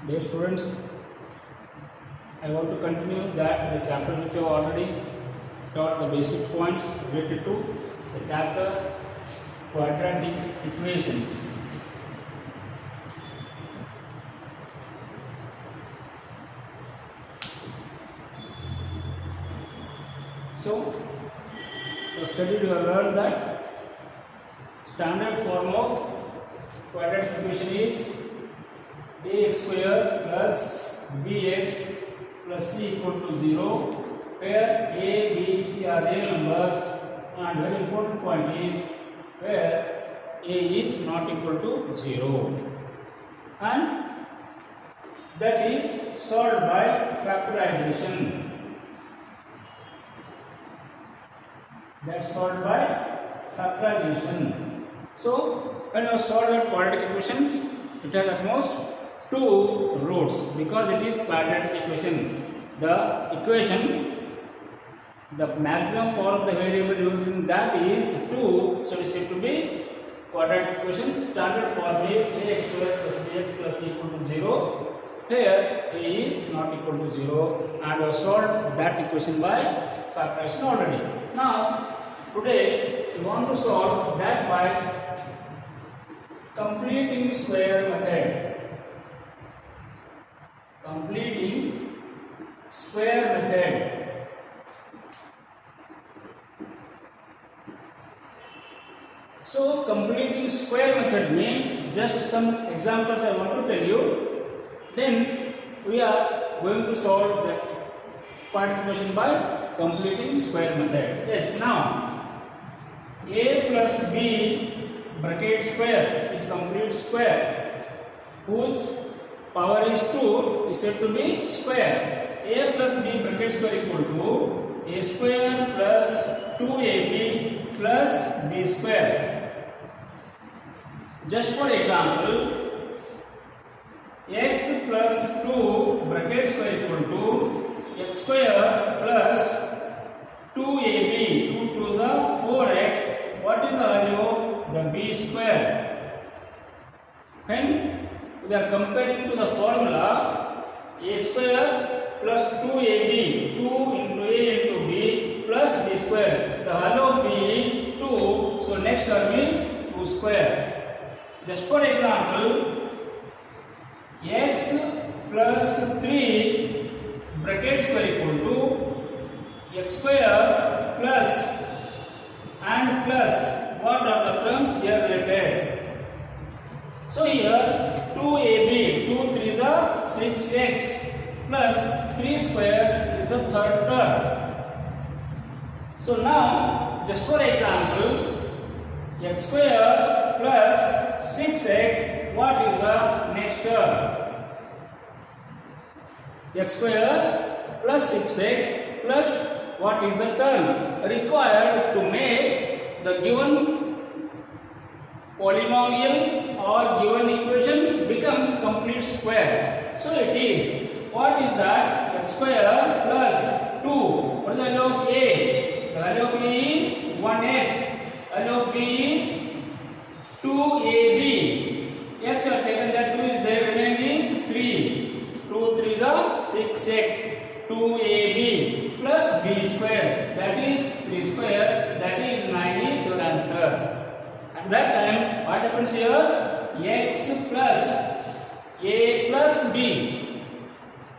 Dear students, I want to continue that the chapter which I have already taught the basic points related to the chapter quadratic equations. So, the study we have learned that standard form of quadratic equation is ax square plus bx plus c equal to 0, where a, b, c are real numbers, and very important point is where a is not equal to 0, and that is solved by factorization. That's solved by factorization. So, when you solve that quadratic equations, it has at most two roots because it is quadratic equation. The equation, the maximum power of the variable used in that is 2, so it is said to be quadratic equation. Standard form is ax square plus bx plus c equal to 0. Here a is not equal to 0, and we have solved that equation by factorization already. Now, today we want to solve that by completing square method. Completing square method. So, completing square method means just some examples I want to tell you. Then we are going to solve that quadratic equation by completing square method. Yes, now a plus b bracket square is complete square whose power is 2 is said to be square. A plus b bracket square equal to a square plus 2ab plus b square. Just for example, x plus 2 bracket square equal to x square plus 2ab, 2 to the 4x. What is the value of the b square? When we are comparing to the formula, a square plus 2ab, 2 into a into b plus b square. The value of b is 2, so next term is 2 square. Just for example, x plus 3 bracket square equal to x square plus and plus, what are the terms here related? So here 2ab, 2 3 is the 6x plus 3 square is the third term. So now, just for example, x square plus 6x, what is the next term? X square plus 6x plus what is the term required to make the given polynomial or given equation becomes complete square. So it is, what is that? X square plus 2. What is the value of a? The value of a is 1x. Value of b is 2ab. X are taken, that 2 is there, remaining is 3. 2 3 is 6x. 2ab plus b square, that is 3 square, that is 9 is your answer. At that time, what happens here? X plus a plus b,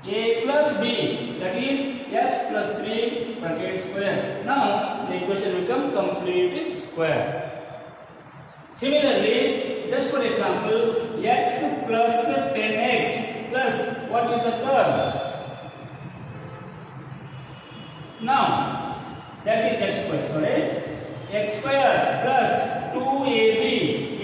a plus b, that is x plus 3 bracket square. Now the equation become complete square. Similarly, just for example, x plus 10x plus what is the term? Now that is x square, sorry, x square plus 2ab,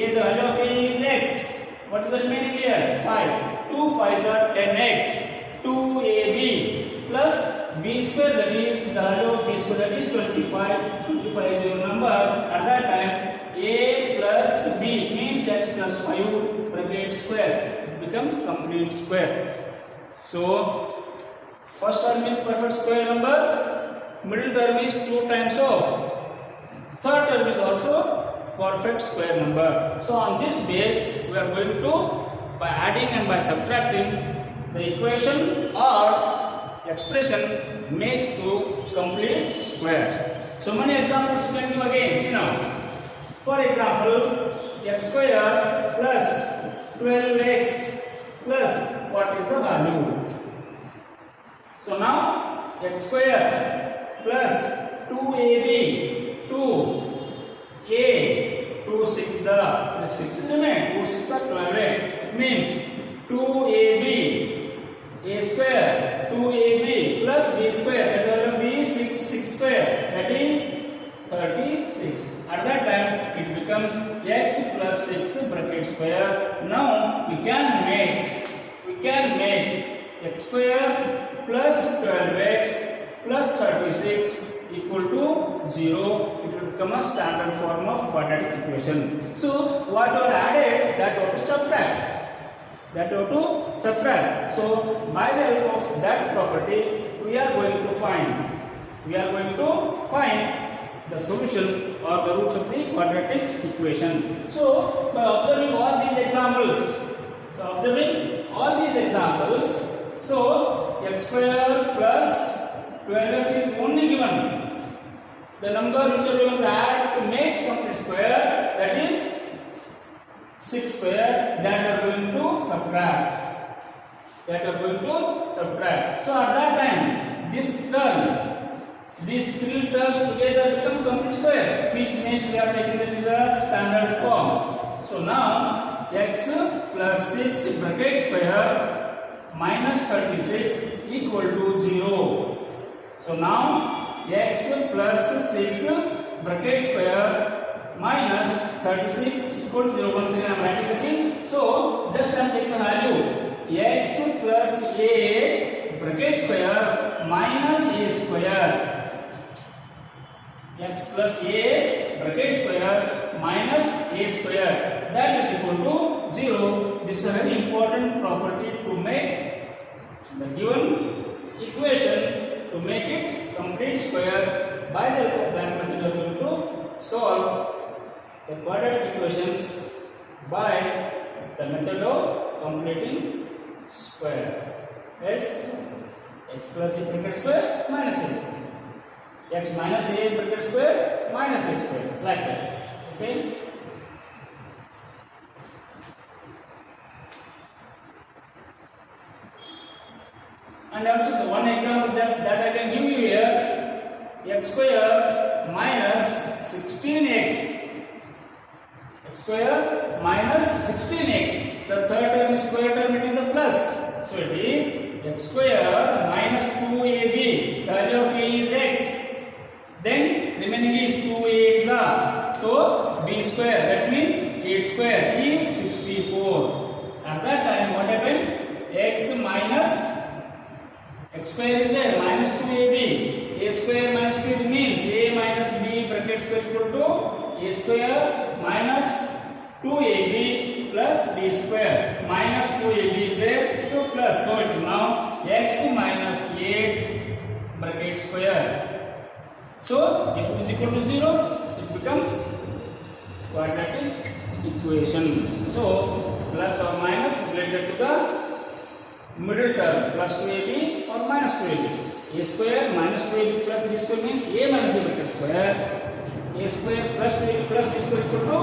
a the value of a is x. What is the remaining here? 5. 2 5s are 10x. 2ab plus b square, that is the value of b square, that is 25. 25 is your number. At that time, a plus b means x plus 5 bracket square. It becomes complete square. So first term is perfect square number, middle term is 2 times of, third term is also perfect square number. So on this base we are going to, by adding and by subtracting, the equation or expression makes to complete square. So many examples we can give again. See now. For example, x square plus 12x plus what is the value? So now x square plus 2ab 2a 2 6 the 6 remain 2 6 are 12x means 2ab a square 2ab plus b square that will be 6 square that is 36. At that time it becomes x plus 6 bracket square. Now we can make x square plus 12x plus 36 equal to 0. It will become a standard form of quadratic equation. So what are added, that ought to subtract. So by the help of that property we are going to find the solution or the roots of the quadratic equation. So by observing all these examples, so x square plus 12x is only given. The number which we are going to add to make complete square, that is 6 square, that we are going to subtract. So at that time these three terms together become complete square, which means we are taking it as a standard form. So now x plus 6 bracket square minus 36 equal to 0. So now x plus 6 bracket square minus 36 equal to 0. Once again I am writing this. So just I am taking the value x plus a bracket square minus a square. X plus a bracket square minus a square, that is equal to 0. This is a very important property to make the given equation, to make it complete square. By the help of that method we are going to solve the quadratic equations by the method of completing square. As x plus a bracket square minus a square, x minus a bracket square minus a square, like that. Okay. And also so one example that I can give you here, x square minus 16x. X square minus 16x. The third term is square term, it is a plus. So it is x square minus 2ab. The value of a is x. Then remaining is 2a. So b square, that means 8 square is 64. At that time what happens? X square is there, minus 2ab. A square minus 2 means a minus b bracket square equal to a square minus 2ab plus b square. Minus 2ab is there, so plus. So it is now x minus 8 bracket square. So if it is equal to 0, it becomes quadratic equation. So plus or minus related to the middle term, plus 2ab or minus 2ab. A square minus 2ab plus b square means a minus b bracket square. A square plus 2ab plus b square equal to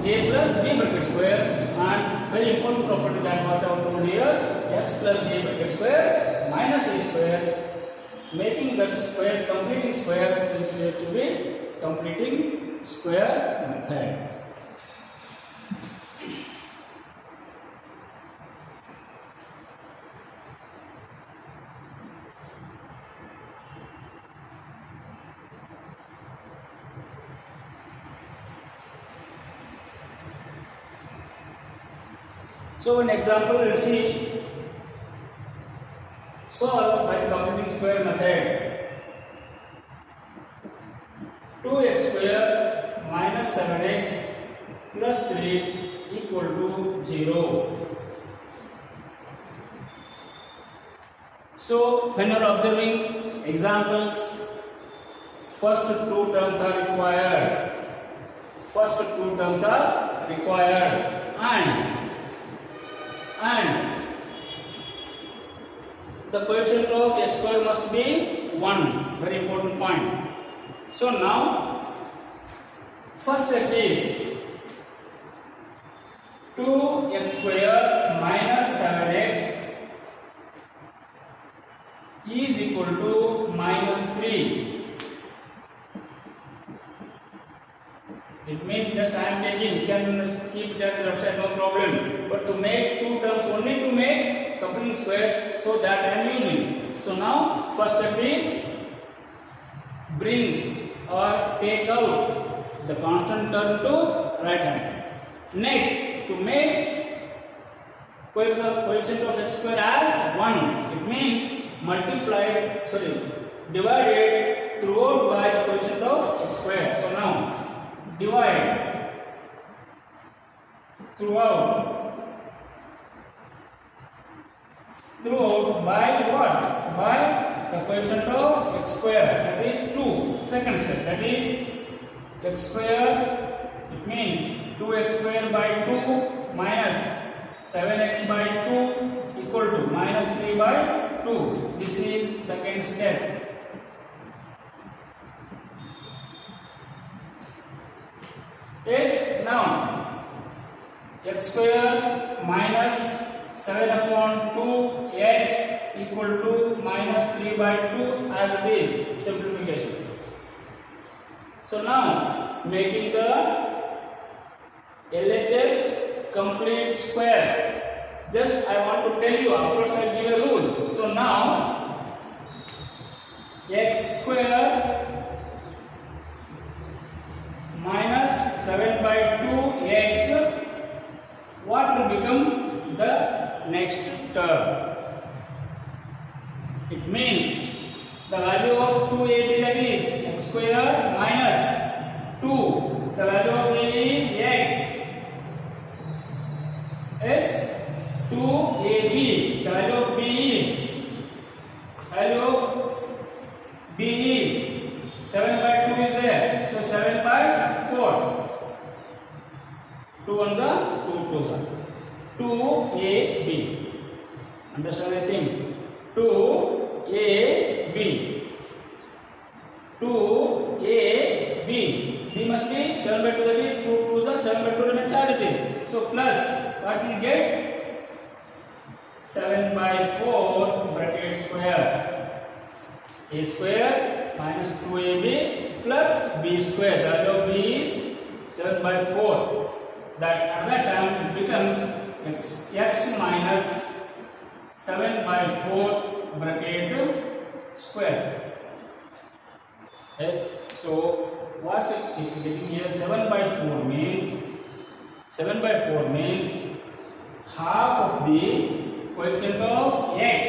a plus b bracket square. And very important property that what I have told here, x plus a bracket square minus a square. Making that square completing square is said to be completing square method. So an example we will see, solve by completing square method. 2x square minus 7x plus 3 equal to 0. So when you are observing examples, first two terms are required. And the coefficient of x square must be 1. Very important point. So now, first step is 2x square minus 7x is equal to minus 3. It means just I am taking, you can keep it as a left side, no problem. But to make two terms, only to make complete square, so that I am using. So now, first step is bring or take out the constant term to right hand side. Next, to make coefficient of x square as 1, it means divided throughout by the coefficient of x square. So now, divide throughout by what? By the coefficient of x square, that is 2. Second step, that is x square, it means 2x square by 2 minus 7x by 2 equal to minus 3 by 2. This is second step. Yes, now x square minus 7 upon 2x equal to minus 3 by 2 as it is, simplification. So now, making the LHS complete square, just I want to tell you, afterwards I will give a rule. So now, x square minus 7 by 2x, what will become the next term? It means the value of 2ab, that is x square minus 2, the value of a is x, is 2ab, the value of b is 7 by 2 is there, so 7 by 4, 2 ones are 2 twos are 2ab. Understand anything? 2ab, 2ab, b must be 7 by 2, that is 2 twos are 7 by 2 remains as it is. So plus, what will get? 7 by 4 bracket square, a square minus 2ab plus b square, the value of b is 7 by 4. That at that time it becomes x minus 7 by 4 bracket square. Yes, so what if getting here 7 by 4 means half of the coefficient of x,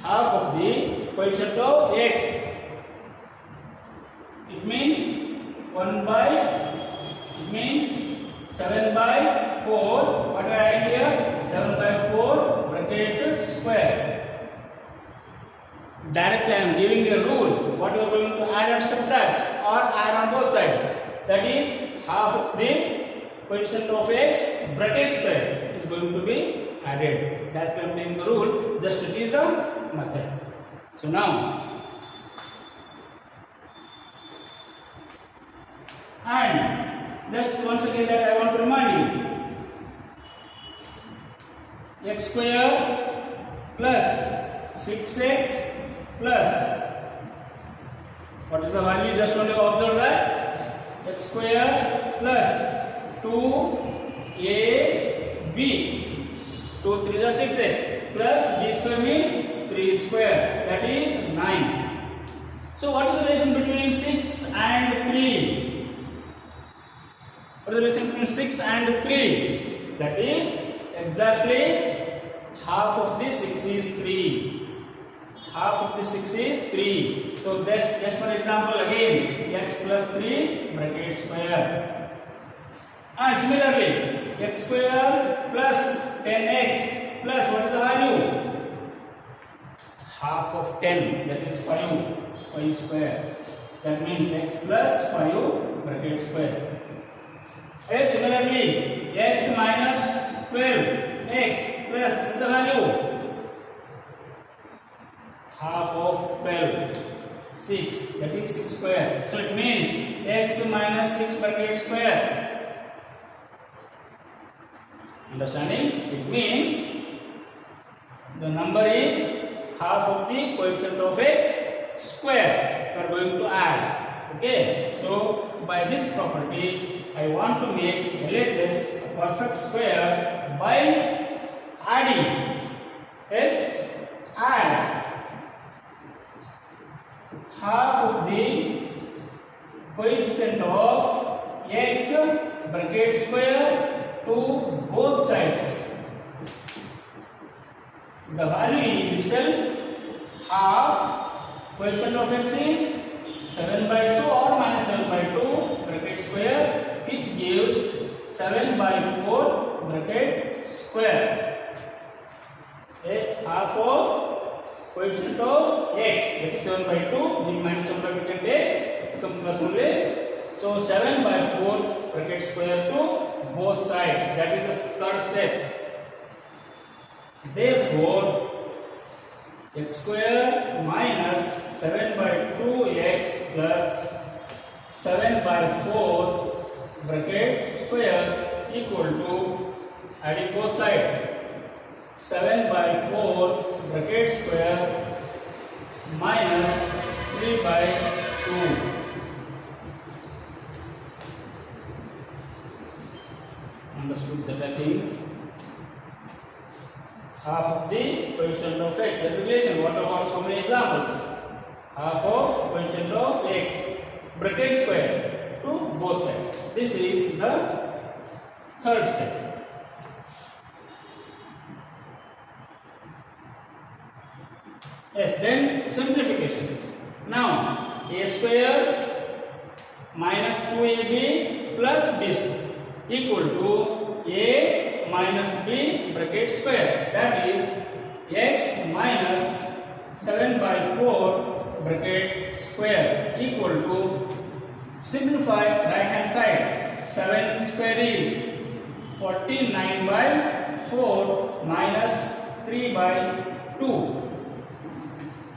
half of the coefficient of x, it means 7 by 4, what I add here? 7 by 4 bracket square. Directly I am giving a rule, what you are going to add and subtract or add on both sides. That is half of the coefficient of x bracket square is going to be added. That I am taking the rule, just it is the method. So now, and just once again that I want to remind you, x square plus 6x plus, what is the value? Just only observe that x square plus 2ab, 2 3 is 6x plus b square means 3 square, that is 9. So what is the relation between 6 and 3? What is the relation between 6 and 3? That is exactly half of the 6 is 3. Half of the 6 is 3. So just for example again, x plus 3 bracket square. And similarly, x square plus 10x plus what is the value? Half of 10, that is 5 square. That means x plus 5 bracket square. Similarly, x minus 12, x plus the value half of 12, 6, that is 6 square. So it means x minus 6 bracket square. Understanding? It means the number is half of the coefficient of x square. We are going to add. Okay. So by this property, I want to make LHS a perfect square by adding. Yes, add half of the coefficient of x bracket square to both sides. The value is itself half coefficient of x is 7 by 2 or minus 7 by 2 bracket square, which gives 7 by 4 bracket square. Yes, half of coefficient of x, that is 7 by 2, then minus 7 by 2 can take, become plus only. So 7 by 4 bracket square to both sides, that is the third step. Therefore, x square minus 7 by 2x plus 7 by 4 bracket square equal to, adding both sides, 7 by 4 bracket square minus 3 by 2. Understood that? I think half of the coefficient of x, the relation, what are so many examples? Half of coefficient of x bracket square to both sides. This is the third step. Yes, then simplification. Now a square minus 2ab plus b square equal to a minus b bracket square, that is x minus 7 by 4 bracket square equal to, simplify right hand side, 7 square is 49 by 4 minus 3 by 2,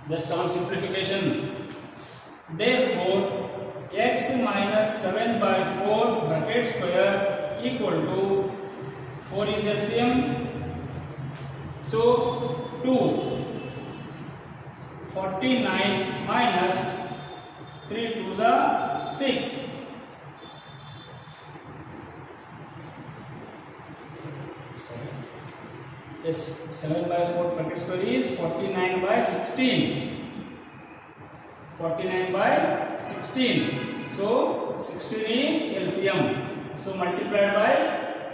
just on simplification. Therefore x minus 7 by 4 bracket square equal to, 4 is LCM, so 2, 49 minus 3 2s are 6. Yes, 7 by 4 bracket square is 49 by 16. 49 by 16. So 16 is LCM. So multiplied by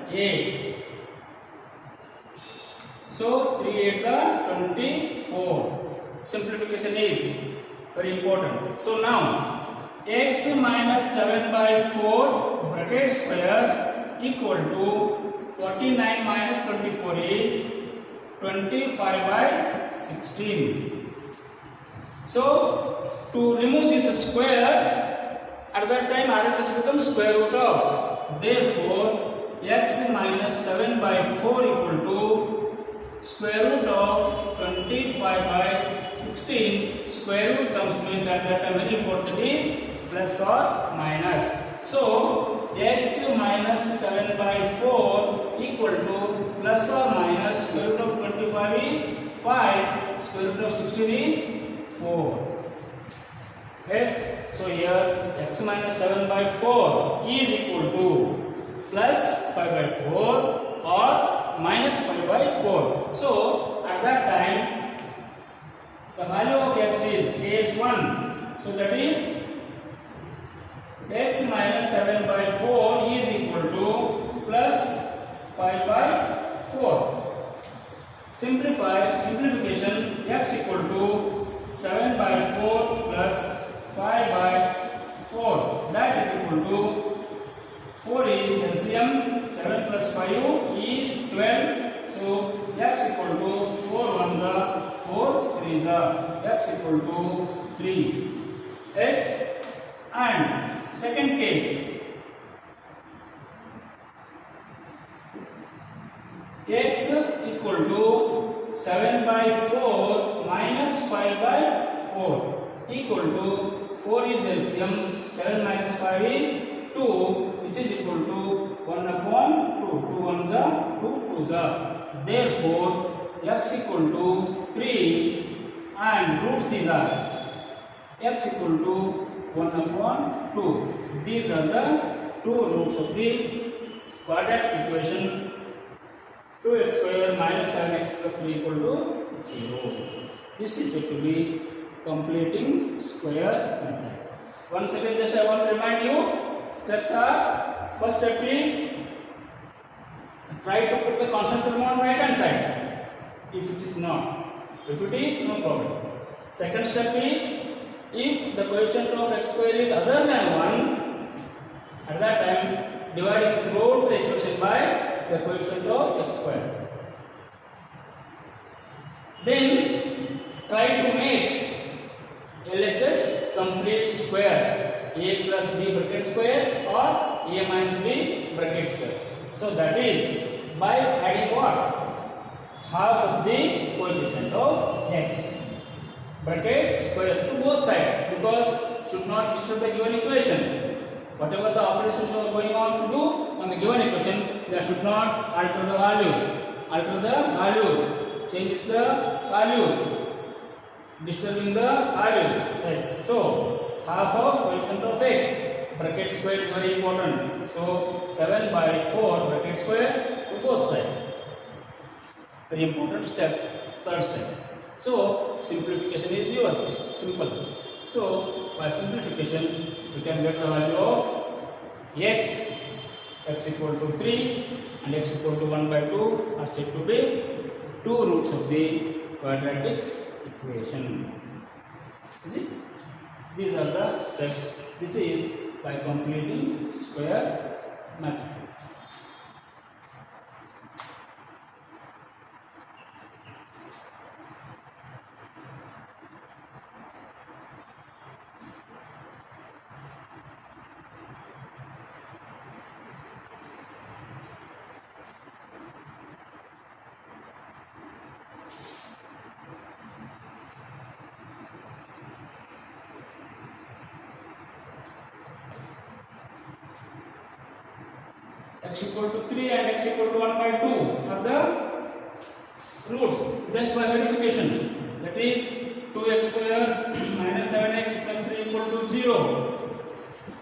8. So 3 8s are 24. Simplification is very important. So now x minus 7 by 4 bracket square equal to 49 minus 24 is 25 by 16. So to remove this square, at that time RHS becomes square root of. Therefore x minus 7 by 4 equal to square root of 25 by 16. Square root comes means at that time very important is plus or minus. So x minus 7 by 4 equal to plus or minus square root of 25 is 5, square root of 16 is 4. Yes, so here x minus 7 by 4 is equal to plus 5 by 4 or minus 5 by 4. So at that time the value of x is 1. So that is x minus 7 by 4 is equal to plus 5 by 4. Simplification, x equal to 7 by 4 plus 5 by 4, that is equal to 4 is LCM, 7 plus 5 is 12. So x equal to 4 1s are 4 3s are, x equal to 3. Yes, and second case, x equal to 7 by 4 minus 5 by 4 equal to 4 is LCM, 7 minus 5 is 2, which is equal to 1 upon 2. 2 ones are 2 twos are. Therefore, x equal to 3 and roots these are x equal to 1 upon 2. These are the two roots of the quadratic equation 2x square minus 7x plus 3 equal to 0. This is said to be completing square method. Once again, just I want to remind you, steps are, first step is try to put the constant term on right hand side. If it is not, if it is, no problem. Second step is, if the coefficient of x square is other than 1, at that time dividing throughout the equation by the coefficient of x square. Then try to make LHS complete square, a plus b bracket square or a minus b bracket square. So that is by adding what? Half of the coefficient of x bracket square to both sides, because should not disturb the given equation. Whatever the operations are going on to do on the given equation, they should not alter the values. Alter the values, changes the values, disturbing the values. Yes. So half of coefficient of x bracket square is very important. So 7 by 4 bracket square to both sides. Very important step. Third step. So simplification is yours. Simple. So by simplification, we can get the value of x equal to 3 and x equal to 1 by 2 are said to be two roots of the quadratic equation. Is it? These are the steps. This is by completing square method. X equal to 3 and x equal to 1 by 2 are the roots just by verification. That is 2x square minus 7x plus 3 equal to 0.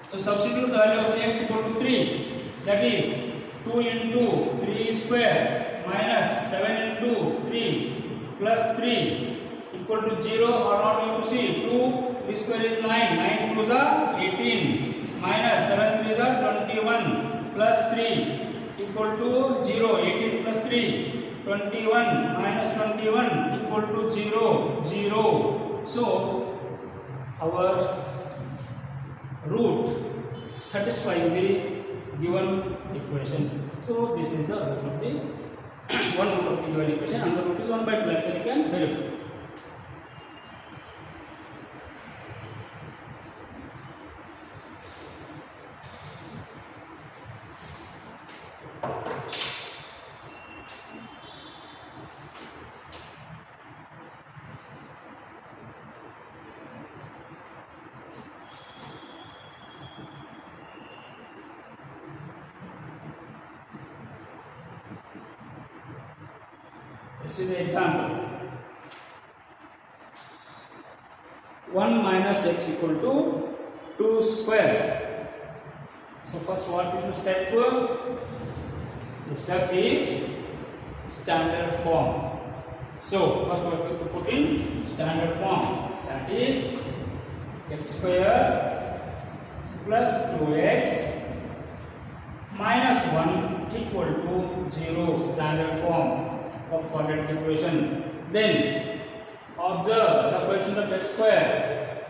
So substitute the value of x equal to 3. That is 2 into 3 square minus 7 into 3 plus 3 equal to 0 or not, you have to see. 3 square is 9, 9 2s are 18 minus 7 3s are 21 plus 3 equal to 0, 18 plus 3, 21 minus 21 equal to 0, 0. So our root satisfying the given equation. So this is the root of the one root of the given equation, and the root is 1 by 2, like that you can verify. This is the example. 1 minus x equal to 2 square. So first, what is the step? The step is standard form. So first, what is to put in standard form? That is x square plus 2x minus 1 equal to 0, standard form of quadratic equation. Then observe the coefficient of x square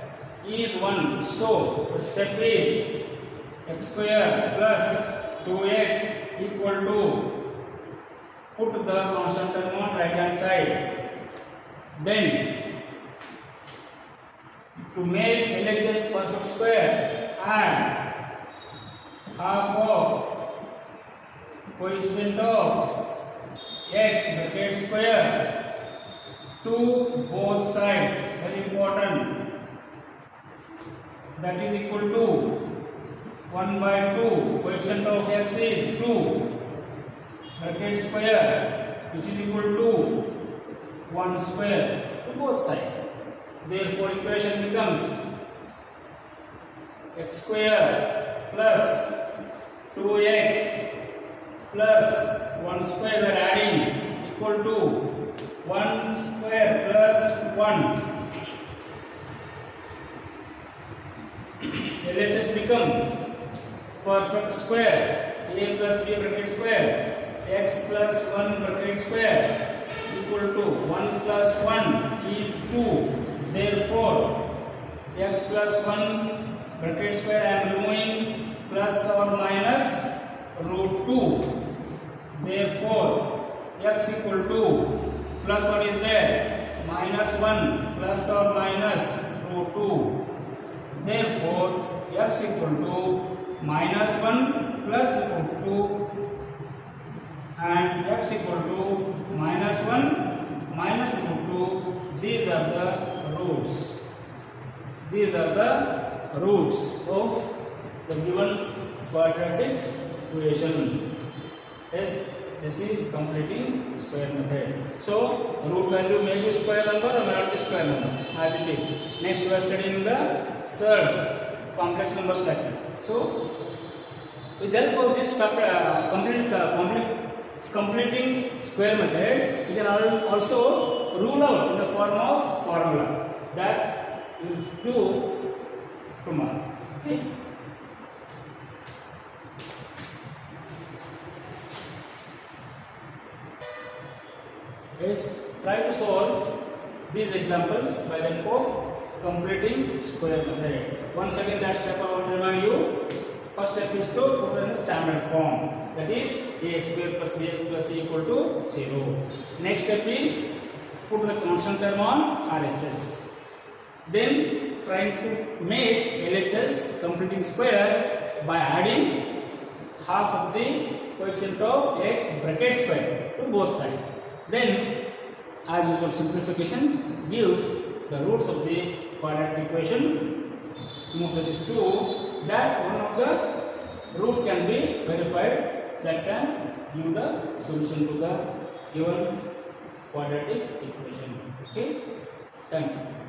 is 1. So the step is x square plus 2x equal to, put the constant term on right hand side. Then to make LHS perfect square, add half of coefficient of x bracket square to both sides, very important, that is equal to 1 by 2, coefficient of x is 2, bracket square which is equal to 1 square to both sides. Therefore equation becomes x square plus 2x plus 1 square, we are adding, equal to 1 square plus 1. LHS become perfect square, a plus b bracket square, x plus 1 bracket square equal to 1 plus 1 is 2. Therefore x plus 1 bracket square I am removing, plus or minus root 2. Therefore x equal to, plus 1 is there, minus 1 plus or minus root 2. Therefore x equal to minus 1 plus root 2 and x equal to minus 1 minus root 2. These are the roots. These are the roots of the given quadratic equation. Yes, this is completing square method. So root value may be square number or may not be square number, as it is. Next we are studying the surds, complex numbers like that. So with the help of this completing square method, you can also rule out in the form of formula that we will do tomorrow. Okay. Yes, try to solve these examples by the help of completing square method. Once again, that step I want to remind you. First step is to put in the standard form, that is ax square plus bx plus c equal to 0. Next step is put the constant term on RHS. Then trying to make LHS completing square by adding half of the coefficient of x bracket square to both sides. Then as usual simplification gives the roots of the quadratic equation. Most of this true that one of the root can be verified, that can give the solution to the given quadratic equation. Okay, thank you.